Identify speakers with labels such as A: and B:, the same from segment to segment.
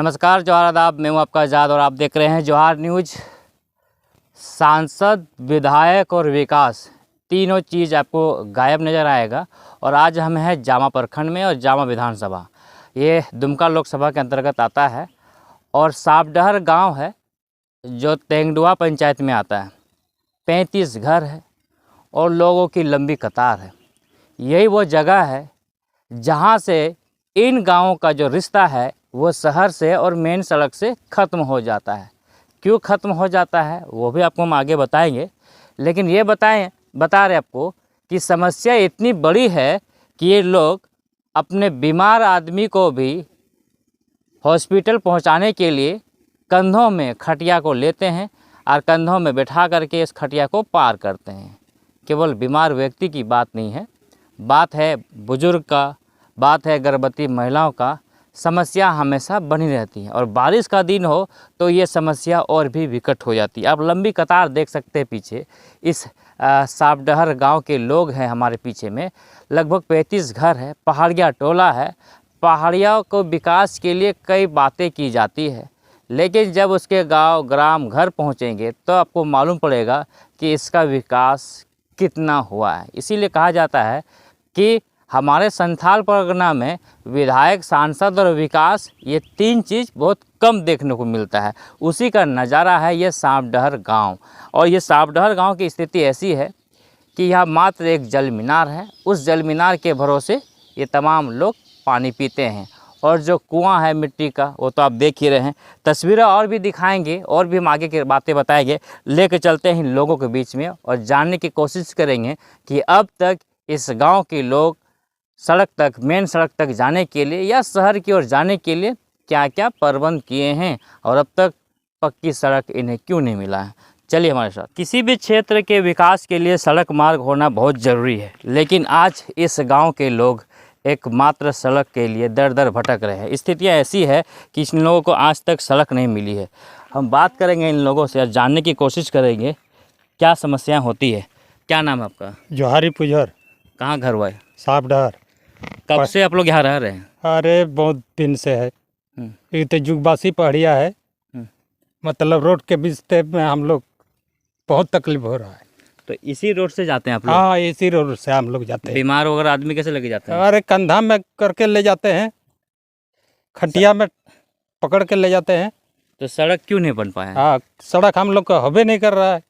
A: नमस्कार, जोहार आदाब। मैं हूँ आपका आज़ाद और आप देख रहे हैं जोहार न्यूज़। सांसद, विधायक और विकास तीनों चीज़ आपको गायब नज़र आएगा। और आज हम हैं जामा प्रखंड में और जामा विधानसभा, ये दुमका लोकसभा के अंतर्गत आता है और सांपडहर गांव है जो तेंगडुआ पंचायत में आता है। 35 घर है और लोगों की लंबी कतार है। यही वो जगह है जहाँ से इन गाँवों का जो रिश्ता है वो शहर से और मेन सड़क से ख़त्म हो जाता है। क्यों ख़त्म हो जाता है वो भी आपको हम आगे बताएंगे, लेकिन ये बता रहे आपको कि समस्या इतनी बड़ी है कि ये लोग अपने बीमार आदमी को भी हॉस्पिटल पहुंचाने के लिए कंधों में खटिया को लेते हैं और कंधों में बैठा करके इस खटिया को पार करते हैं। केवल बीमार व्यक्ति की बात नहीं है, बात है बुजुर्ग का, बात है गर्भवती महिलाओं का। समस्या हमेशा बनी रहती है और बारिश का दिन हो तो ये समस्या और भी विकट हो जाती है। आप लंबी कतार देख सकते हैं पीछे। इस सांपडहर गांव के लोग हैं हमारे पीछे में, लगभग 35 घर है। पहाड़िया टोला है। पहाड़ियों को विकास के लिए कई बातें की जाती है, लेकिन जब उसके गांव ग्राम घर पहुंचेंगे तो आपको मालूम पड़ेगा कि इसका विकास कितना हुआ है। इसीलिए कहा जाता है कि हमारे संथाल परगना में विधायक, सांसद और विकास, ये तीन चीज़ बहुत कम देखने को मिलता है। उसी का नज़ारा है ये सांपडहर गांव। और ये सांपडहर गांव की स्थिति ऐसी है कि यहाँ मात्र एक जल मीनार है। उस जल मीनार के भरोसे ये तमाम लोग पानी पीते हैं। और जो कुआं है मिट्टी का वो तो आप देख ही रहे हैं। तस्वीरें और भी दिखाएंगे और भी हम आगे की बातें बताएंगे। लेकर चलते हैं इन लोगों के बीच में और जानने की कोशिश करेंगे कि अब तक इस गाँव के लोग सड़क तक, मेन सड़क तक जाने के लिए या शहर की ओर जाने के लिए क्या क्या प्रबंध किए हैं और अब तक पक्की सड़क इन्हें क्यों नहीं मिला है। चलिए हमारे साथ। किसी भी क्षेत्र के विकास के लिए सड़क मार्ग होना बहुत ज़रूरी है, लेकिन आज इस गांव के लोग एकमात्र सड़क के लिए दर दर भटक रहे हैं। स्थितियाँ ऐसी है कि इन लोगों को आज तक सड़क नहीं मिली है। हम बात करेंगे इन लोगों से और जानने की कोशिश करेंगे क्या समस्याएँ होती है। क्या नाम है आपका?
B: जोहारी पुजर।
A: कहाँ घर हुआ है?
B: सांपडहर।
A: कब से आप लोग यहाँ रह रहे हैं?
B: अरे बहुत दिन से है। ये तो जुगबासी पहाड़िया है, मतलब रोड के बीच में हम लोग बहुत तकलीफ हो रहा है।
A: तो इसी रोड से जाते हैं आप लोग?
B: हाँ, इसी रोड से हम लोग जाते हैं।
A: बीमार वगैरह आदमी कैसे लेके जाते हैं?
B: अरे कंधा में करके ले जाते हैं, खटिया में पकड़ के ले जाते हैं।
A: तो सड़क क्यों नहीं बन पाया?
B: हाँ, सड़क हम लोग का हवे नहीं कर रहा है।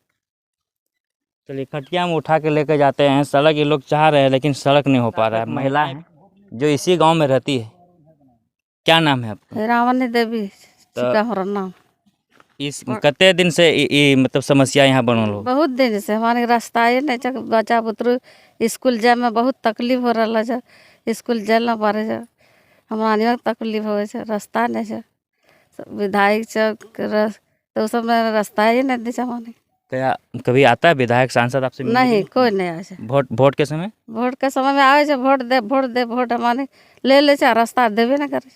A: चलिए, खटिया में उठा के लेके जाते हैं। सड़क ये लोग चाह रहे हैं लेकिन सड़क नहीं हो पा रहा है। महिला है जो इसी गांव में रहती है। क्या नाम है आपका?
C: रावणी देवी। नाम।
A: इस कितने दिन से मतलब समस्या यहाँ बनल हो?
C: बहुत दिन से हमारे रास्ता ही नहीं, बच्चा बुतरू स्कूल जाए में बहुत तकलीफ हो रहा है। स्कूल जाए ना पारे जा, हमारे तकलीफ हो रास्ता नहीं है। विधायक तो सब में रास्ता ही नहीं दी हमारे।
A: क्या कभी आता है विधायक, सांसद आपसे?
C: नहीं, कोई नहीं आए।
A: वोट के समय?
C: वोट के समय में आए, वोट हमारे ले ले, रास्ता देवे ना करे।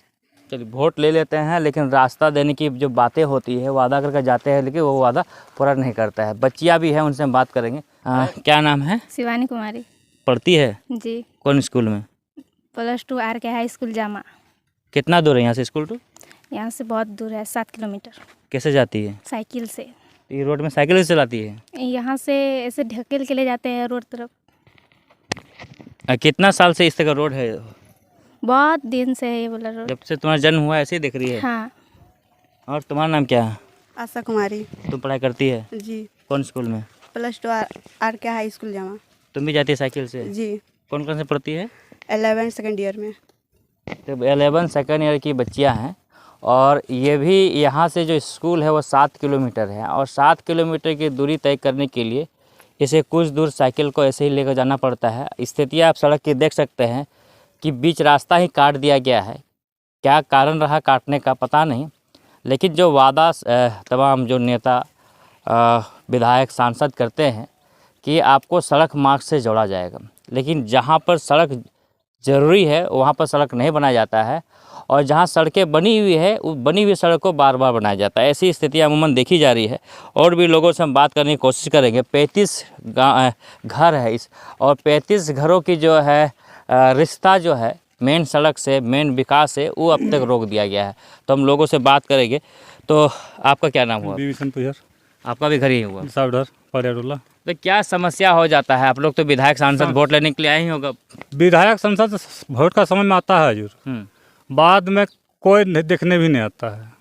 A: चलिए, वोट ले लेते हैं लेकिन रास्ता देने की जो बातें होती है, वादा करके जाते हैं लेकिन वो वादा पूरा नहीं करता है। बच्चियाँ भी हैं, उनसे हम बात करेंगे। क्या नाम है?
D: शिवानी कुमारी।
A: पढ़ती है
D: जी।
A: कौन स्कूल में?
D: +2 RK हाई स्कूल जामा।
A: कितना दूर है यहाँ से स्कूल? तो
D: यहाँ से बहुत दूर है, 7 किलोमीटर।
A: कैसे जाती है?
D: साइकिल से।
A: ये रोड में साइकिल से चलाती है?
D: यहाँ से ऐसे ढकेल के ले जाते हैं रोड तरफ।
A: कितना साल से इस तरह का रोड है?
D: बहुत दिन से है ये वाला रोड।
A: जब से तुम्हारा जन्म हुआ ऐसे ही दिख रही है?
D: हाँ।
A: और तुम्हारा नाम क्या है?
E: आशा कुमारी।
A: तुम पढ़ाई करती है?
E: जी।
A: कौन स्कूल में?
E: +2 RK हाई स्कूल जामा।
A: तुम भी जाती है साइकिल से?
E: जी।
A: कौन कौन से पढ़ती है?
E: 11 सेकेंड ईयर में।
A: तो 11 सेकेंड ईयर की बच्चियां हैं और ये भी यहाँ से जो स्कूल है वो 7 किलोमीटर है। और 7 किलोमीटर की दूरी तय करने के लिए इसे कुछ दूर साइकिल को ऐसे ही लेकर जाना पड़ता है। स्थितियाँ आप सड़क की देख सकते हैं कि बीच रास्ता ही काट दिया गया है। क्या कारण रहा काटने का पता नहीं, लेकिन जो वादा तमाम जो नेता, विधायक, सांसद करते हैं कि आपको सड़क मार्ग से जोड़ा जाएगा, लेकिन जहाँ पर सड़क ज़रूरी है वहाँ पर सड़क नहीं बनाया जाता है और जहाँ सड़कें बनी हुई है वो बनी हुई सड़क को बार बार बनाया जाता है। ऐसी स्थिति अमूमन देखी जा रही है। और भी लोगों से हम बात करने की कोशिश करेंगे। 35 घर है इस, और 35 घरों की जो है रिश्ता जो है मेन सड़क से, मेन विकास से वो अब तक रोक दिया गया है। तो हम लोगों से बात करेंगे। तो आपका क्या नाम हुआ?
B: विभीषण पुजर,
A: आपका भी घर ही हुआ।
B: सावडर, पड़ेरुला।
A: तो क्या समस्या हो जाता है? आप लोग तो विधायक सांसद वोट लेने के लिए आए ही होगा।
B: विधायक संसद वोट का समय में आता है हजूर, बाद में कोई देखने भी नहीं आता है।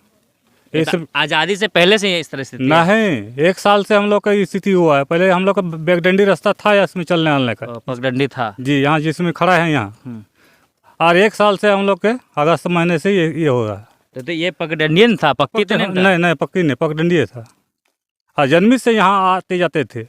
B: इस
A: आज़ादी से पहले से इस तरह से
B: नहीं, 1 साल से हम लोग का स्थिति हुआ है। पहले हम लोग का बैगडंडी रास्ता था इसमें चलने आने का
A: पगडंडी था
B: जी, यहाँ जिसमें खड़ा है यहाँ। और 1 साल से हम लोग के अगस्त महीने से ये हो रहा है।
A: तो ये पगडंडी था, पक्की तो नहीं था?
B: नहीं, पक्की नहीं, पगडंडी था। और जन्मी से यहाँ आते जाते थे।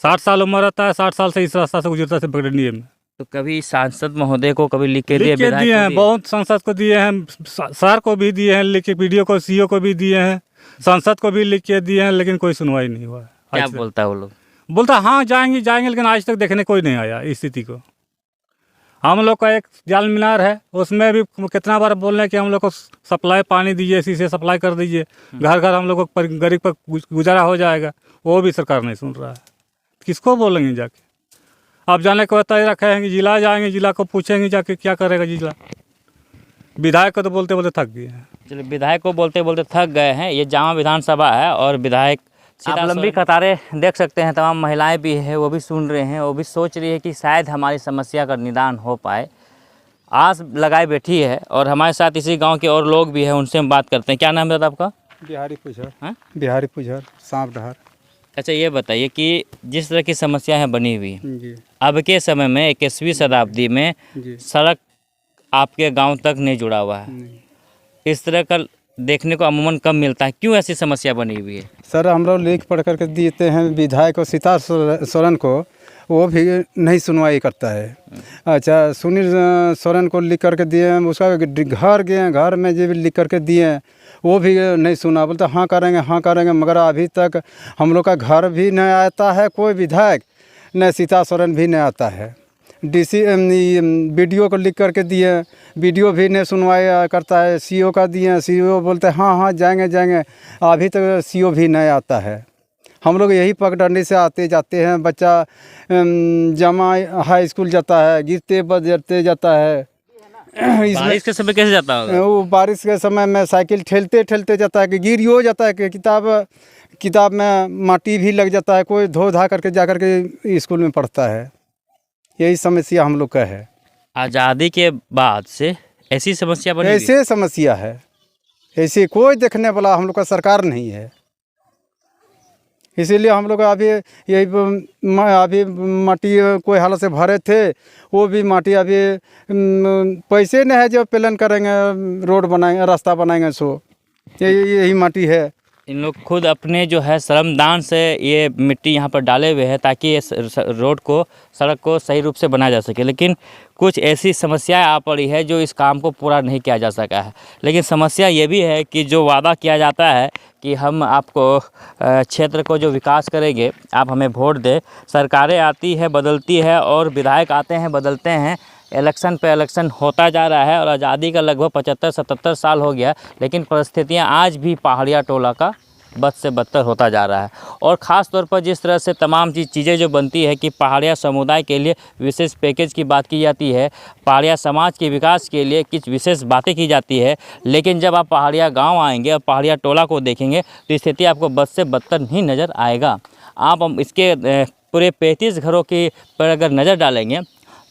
B: 60 साल उम्र रहता है, 60 साल से इस रास्ता से गुजरता है पगडंडी में।
A: तो कभी सांसद महोदय को कभी लिख के
B: दिए हैं, बहुत सांसद को दिए हैं, सर को भी दिए हैं लिख के, पीडीओ को, सीओ को भी दिए हैं, सांसद को भी लिख के दिए हैं, लेकिन कोई सुनवाई नहीं हुआ।
A: क्या बोलता है वो लोग?
B: बोलता हाँ जाएंगे, लेकिन आज तक देखने कोई नहीं आया इस स्थिति को। हम लोग का एक जाल मीनार है, उसमें भी कितना बार बोल रहे हैं कि हम लोग को सप्लाई पानी दीजिए, इसी से सप्लाई कर दीजिए, घर घर हम लोग को गरीब पर गुजारा हो जाएगा। वो भी सरकार नहीं सुन रहा है। किसको बोलेंगे जाके? आप जाने को तय रखे हैं कि जिला जाएंगे, जिला को पूछेंगे जाके क्या करेगा जिला। विधायक को तो बोलते बोलते थक गए हैं।
A: चलिए, विधायक को बोलते बोलते थक गए हैं। ये जामा विधानसभा है और विधायक आप लंबी कतारें देख सकते हैं। तमाम महिलाएं भी है, वो भी सुन रहे हैं, वो भी सोच रही है कि शायद हमारी समस्या का निदान हो पाए। आस लगाए बैठी है और हमारे साथ इसी गांव के और लोग भी हैं, उनसे हम बात करते हैं। क्या नाम है आपका?
B: बिहारी पुजर।
A: हाँ,
B: बिहारी पुजर, सांप डहर।
A: अच्छा, ये बताइए कि जिस तरह की समस्याएं बनी हुई
B: जी
A: अब के समय में 21वीं शताब्दी में
B: जी,
A: सड़क आपके गांव तक नहीं जुड़ा हुआ है, इस तरह का देखने को अमूमन कम मिलता है। क्यों ऐसी समस्या बनी हुई है?
F: सर हम लोग लिख पढ़ करके देते हैं विधायक को, सीता सोरेन को, वो भी नहीं सुनवाई करता है। अच्छा, सुनील सोरेन को लिख करके दिए हैं, उसका घर गए, घर में जो भी लिख करके दिए हैं वो भी नहीं सुना। बोलते हाँ करेंगे, मगर अभी तक हम लोग का घर भी नहीं आता है कोई विधायक, न सीता सोरेन भी नहीं आता है। डीसी बीडीओ को लिख करके दिए, बीडीओ भी नहीं सुनवाई करता है। सीओ का दिए, सीओ बोलते हैं हाँ जाएंगे, अभी तक सीओ भी नहीं आता है। हम लोग यही पगडंडी से आते जाते हैं। बच्चा जामा हाई स्कूल जाता है, गिरते बजरते जाता है।
A: बारिश के समय कैसे जाता होगा?
F: वो बारिश के समय में साइकिल ठेलते जाता है कि गिर हो जाता है कि किताब में माटी भी लग जाता है। कोई धो धा करके जा करके स्कूल में पढ़ता है। यही समस्या हम लोग का है।
A: आज़ादी के बाद से ऐसी समस्या बनी हुई है?
F: ऐसे समस्या है, ऐसे कोई देखने वाला हम लोग का सरकार नहीं है। इसीलिए हम लोग अभी यही अभी माटी कोई हालत से भरे थे, वो भी माटी अभी पैसे नहीं है जो प्लान करेंगे, रोड बनाएंगे, रास्ता बनाएंगे। सो यही माटी है।
A: इन लोग खुद अपने जो है श्रमदान से ये मिट्टी यहाँ पर डाले हुए हैं ताकि ये रोड को, सड़क को सही रूप से बनाया जा सके। लेकिन कुछ ऐसी समस्याएं आ पड़ी है जो इस काम को पूरा नहीं किया जा सका है। लेकिन समस्या ये भी है कि जो वादा किया जाता है कि हम आपको क्षेत्र को जो विकास करेंगे, आप हमें वोट दें। सरकारें आती है, बदलती है, और विधायक आते हैं, बदलते हैं। इलेक्शन पे इलेक्शन होता जा रहा है और आज़ादी का लगभग 75-77 साल हो गया, लेकिन परिस्थितियां आज भी पहाड़िया टोला का बद से बदतर होता जा रहा है। और ख़ास तौर पर जिस तरह से तमाम चीज़ें जो बनती है कि पहाड़िया समुदाय के लिए विशेष पैकेज की बात की जाती है, पहाड़िया समाज के विकास के लिए कुछ विशेष बातें की जाती है, लेकिन जब आप पहाड़िया गांव आएंगे और पहाड़िया टोला को देखेंगे तो स्थिति आपको बद से बदतर ही नज़र आएगा। आप इसके पूरे 35 घरों की पर अगर नज़र डालेंगे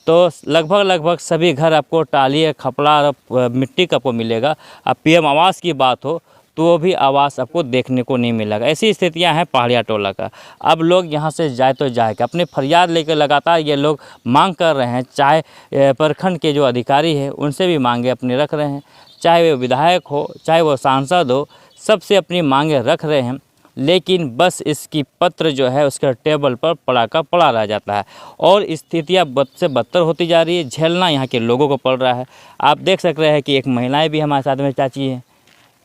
A: तो लगभग सभी घर आपको टाली, खपड़ा, मिट्टी का आपको मिलेगा। अब पीएम आवास की बात हो तो वो भी आवास आपको देखने को नहीं मिलेगा। ऐसी स्थितियां हैं पहाड़िया टोला का। अब लोग यहां से जाए तो जाए कि अपने फरियाद लेकर लगातार ये लोग मांग कर रहे हैं। चाहे प्रखंड के जो अधिकारी हैं उनसे भी मांगे अपनी रख रहे हैं, चाहे वो विधायक हो, चाहे वो सांसद हो, सबसे अपनी मांगे रख रहे हैं। लेकिन बस इसकी पत्र जो है उसके टेबल पर पड़ा का पड़ा रह जाता है और स्थितियाँ बद से बदतर होती जा रही है। झेलना यहाँ के लोगों को पड़ रहा है। आप देख सक रहे हैं कि एक महिलाएं भी हमारे साथ में चाची हैं,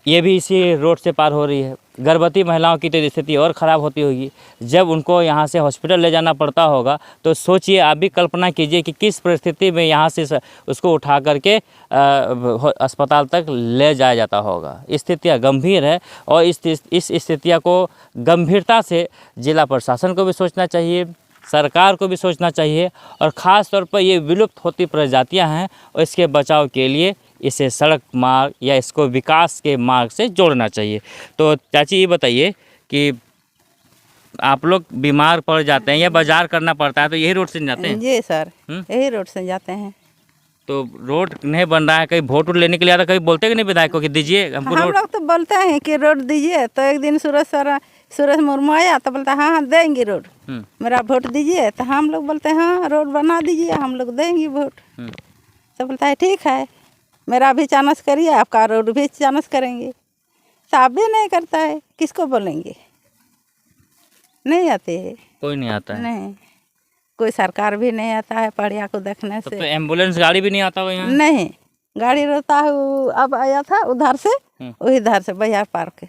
A: ये भी इसी रोड से पार हो रही है। गर्भवती महिलाओं की तो स्थिति और ख़राब होती होगी। जब उनको यहाँ से हॉस्पिटल ले जाना पड़ता होगा तो सोचिए, आप भी कल्पना कीजिए कि किस परिस्थिति में यहाँ से उसको उठा करके अस्पताल तक ले जाया जाता होगा। स्थितियाँ गंभीर है और इस स्थितियाँ को गंभीरता से जिला प्रशासन को भी सोचना चाहिए, सरकार को भी सोचना चाहिए और ख़ास तौर पर ये विलुप्त होती प्रजातियां हैं और इसके बचाव के लिए इसे सड़क मार्ग या इसको विकास के मार्ग से जोड़ना चाहिए। तो चाची ये बताइए कि आप लोग बीमार पड़ जाते हैं या बाजार करना पड़ता है तो यही रोड से जाते हैं?
G: जी सर, यही रोड से जाते हैं।
A: तो रोड नहीं बन रहा है, कहीं वोट लेने के लिए आता, कहीं बोलते कि नहीं विधायक को कि दीजिए हमको
G: हम
A: रोड?
G: लोग तो बोलते हैं कि रोड दीजिए, तो एक दिन सूरज मुर्मू आया तो बोलता हाँ देंगे रोड, मेरा वोट दीजिए। तो हम लोग बोलते हैं हाँ रोड बना दीजिए, हम लोग देंगे वोट। तो बोलता है ठीक है, मेरा भी चानस करिए, आपका रोड भी चानस करेंगे। साफ भी नहीं करता है, किसको बोलेंगे? नहीं आते है,
A: कोई नहीं आता है।
G: नहीं, कोई सरकार भी नहीं आता है पढ़िया को देखने
A: तो
G: से।
A: एम्बुलेंस गाड़ी भी नहीं आता हो यहाँ?
G: नहीं, गाड़ी रहता है, अब आया था उधर से, वही इधर से बिहार पार्क।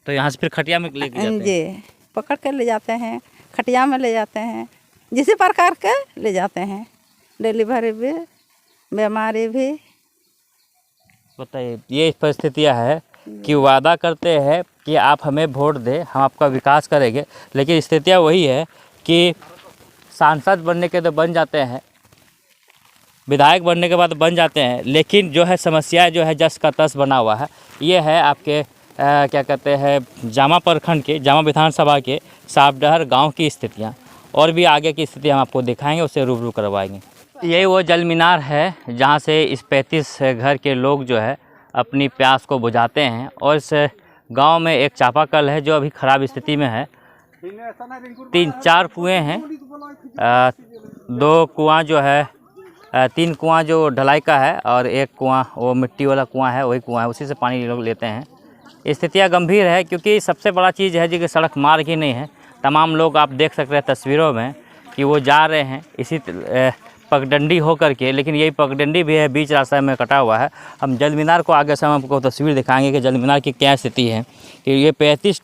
A: तो यहाँ से फिर खटिया में लेके जाते हैं?
G: जी, पकड़ के ले जाते हैं, खटिया में ले जाते हैं, जिस प्रकार के ले जाते हैं, डिलीवरी भी, बीमारी भी।
A: बताइए, ये परिस्थितियाँ है कि वादा करते हैं कि आप हमें वोट दें, हम आपका विकास करेंगे, लेकिन स्थितियाँ वही है कि सांसद बनने के तो बन जाते हैं, विधायक बनने के बाद बन जाते हैं, लेकिन जो है समस्या जो है जस का तस बना हुआ है। ये है आपके क्या कहते हैं जामा प्रखंड के, जामा विधानसभा के सापडहर गांव की स्थितियां, और भी आगे की स्थिति हम आपको दिखाएंगे, उससे रूबरू करवाएंगे। यही वो जल मीनार है जहां से इस 35 घर के लोग जो है अपनी प्यास को बुझाते हैं। और इस गांव में एक चापाकल है जो अभी ख़राब स्थिति में है। 3-4 कुएँ हैं, 2 कुआँ जो है, 3 कुआँ जो ढलाई का है और 1 कुआँ वो मिट्टी वाला कुआँ है, वही कुआँ है, उसी से पानी लोग लेते हैं। स्थितियाँ गंभीर है क्योंकि सबसे बड़ा चीज़ है जी कि सड़क मार्ग ही नहीं है। तमाम लोग आप देख सकते हैं तस्वीरों में कि वो जा रहे हैं इसी पगडंडी हो करके, लेकिन यही पगडंडी भी है बीच रास्ते में कटा हुआ है। हम जल मीनार को आगे से हम आपको तस्वीर दिखाएंगे कि जल मीनार की क्या स्थिति है। कि ये 35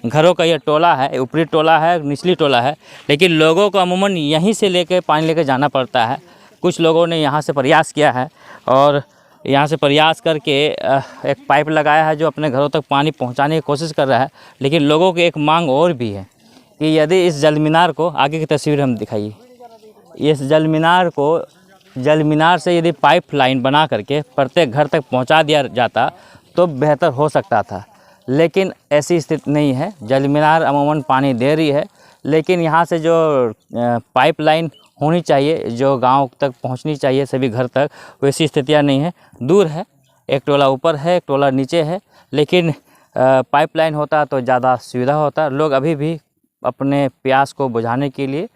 A: घरों का ये टोला है, ऊपरी टोला है, निचली टोला है, लेकिन लोगों को अमूमन यहीं से लेके पानी लेके जाना पड़ता है। कुछ लोगों ने यहाँ से प्रयास किया है और यहाँ से प्रयास करके एक पाइप लगाया है जो अपने घरों तक पानी पहुँचाने की कोशिश कर रहा है। लेकिन लोगों की एक मांग और भी है कि यदि इस जल मीनार को, आगे की तस्वीर हम दिखाइए, इस जल मीनार को, जल मीनार से यदि पाइप लाइन बना करके प्रत्येक घर तक पहुँचा दिया जाता तो बेहतर हो सकता था, लेकिन ऐसी स्थिति नहीं है। जल मीनार अमूमन पानी दे रही है, लेकिन यहाँ से जो पाइप लाइन होनी चाहिए, जो गांव तक पहुँचनी चाहिए सभी घर तक, वैसी स्थितियाँ नहीं है। दूर है, एक टोला ऊपर है, एक टोला नीचे है, लेकिन पाइप लाइन होता तो ज़्यादा सुविधा होता। लोग अभी भी अपने प्यास को बुझाने के लिए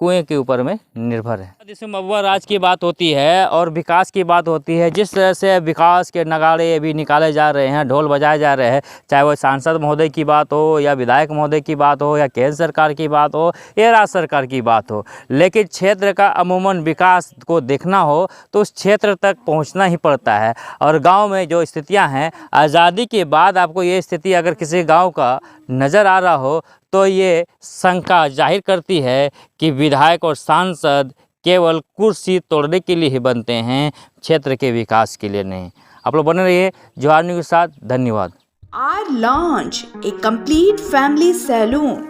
A: कुएं के ऊपर में निर्भर है। जिसमें महुआ राज की बात होती है और विकास की बात होती है, जिस तरह से विकास के नगाड़े अभी निकाले जा रहे हैं, ढोल बजाए जा रहे हैं, चाहे वो सांसद महोदय की बात हो या विधायक महोदय की बात हो या केंद्र सरकार की बात हो या राज्य सरकार की बात हो, लेकिन क्षेत्र का अमूमन विकास को देखना हो तो उस क्षेत्र तक पहुँचना ही पड़ता है। और गाँव में जो स्थितियाँ हैं, आज़ादी के बाद आपको ये स्थिति अगर किसी गाँव का नज़र आ रहा हो तो ये शंका जाहिर करती है कि विधायक और सांसद केवल कुर्सी तोड़ने के लिए ही बनते हैं, क्षेत्र के विकास के लिए नहीं। आप लोग बने रहिए जवाहर न्यूज़ के साथ। धन्यवाद।
H: Our launch a complete family saloon.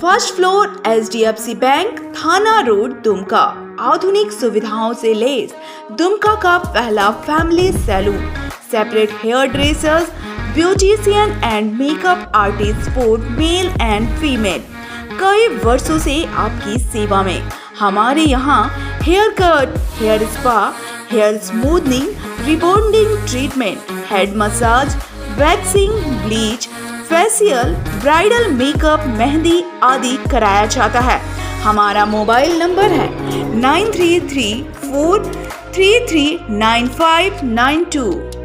H: First floor HDFC bank, थाना रोड, दुमका। आधुनिक सुविधाओं से लैस दुमका का पहला family saloon. Separate hair dressers, beautician and makeup artist for male and female. कई वर्षों से आपकी सेवा में। हमारे यहाँ hair cut, hair spa, hair smoothening, rebonding treatment, head massage, waxing, bleach, facial, bridal makeup, mehndi आदि कराया जाता है। हमारा मोबाइल नंबर है 9334339592।